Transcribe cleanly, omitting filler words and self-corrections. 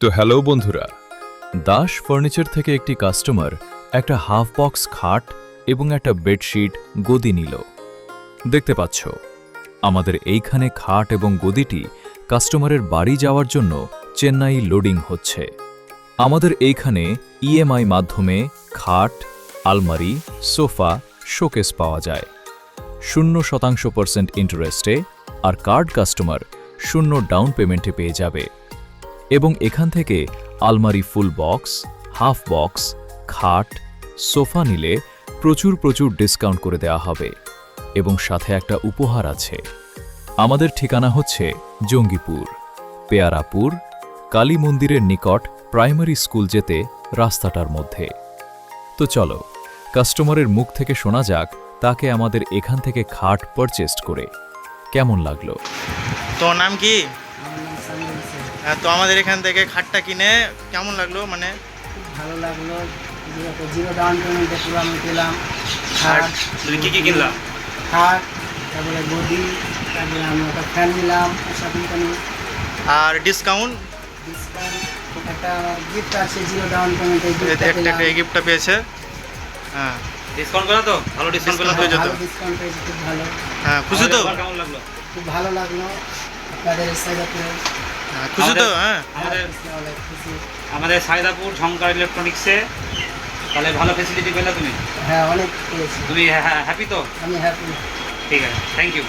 তো হ্যালো বন্ধুরা, দাস ফার্নিচার থেকে একটি কাস্টমার একটা হাফ বক্স খাট এবং একটা বেডশিট গদি নিল। দেখতে পাচ্ছ আমাদের এইখানে খাট এবং গদিটি কাস্টমারের বাড়ি যাওয়ার জন্য চেন্নাই লোডিং হচ্ছে। আমাদের এইখানে ইএমআই মাধ্যমে খাট, আলমারি, সোফা, শোকেস পাওয়া যায় 0% ইন্টারেস্টে, আর কার্ড কাস্টমার 0 ডাউন পেমেন্টে পেয়ে যাবে। এবং এখান থেকে আলমারি ফুল বক্স, হাফ বক্স, খাট, সোফা নিলে প্রচুর ডিসকাউন্ট করে দেওয়া হবে এবং সাথে একটা উপহার আছে। আমাদের ঠিকানা হচ্ছে জঙ্গিপুর, পেয়ারাপুর, কালী মন্দিরের নিকট প্রাইমারি স্কুল যেতে রাস্তাটার মধ্যে। তো চলো কাস্টমারের মুখ থেকে শোনা যাক তাকে আমাদের এখান থেকে খাট পারচেস্ট করে কেমন লাগলো। তোর নাম কি? আমার নাম সামিউল হোসেন। তো আমাদের এখান থেকে খাটটা কিনে কেমন লাগলো? মানে খুব ভালো লাগলো, জিরো ডাউন পেমেন্টে পুরো আমি পেলাম। খাট, তুমি কি কিনলা? খাট, তারপরে গদি, তারপরে আমি একটা ফ্যান নিলাম আশা কোম্পানি। আর ডিসকাউন্ট ডিসকাউন্ট একটা গিফট আছে, জিরো ডাউন পেমেন্টে একটা গিফটটা পেয়েছে। হ্যাঁ ডিসকাউন্ট করা তো? ভালো ডিসকাউন্ট পেলাম তো? ভালো ডিসকাউন্ট পেয়েছি, খুব ভালো। হ্যাঁ, খুশি তো? আমাদের কেমন লাগলো? খুব ভালো লাগলো আপনাদের সাইডাপুরে। হ্যাঁ, খুশি তো? হ্যাঁ, খুশি। আমাদের সাইদাপুর ঝংকার ইলেকট্রনিক্সে তাহলে ভালো ফেসিলিটি পেলে তুমি? হ্যাঁ, অনেক পেয়েছি। তুমি হ্যাপি তো? আমি হ্যাপি। ঠিক আছে, থ্যাংক ইউ।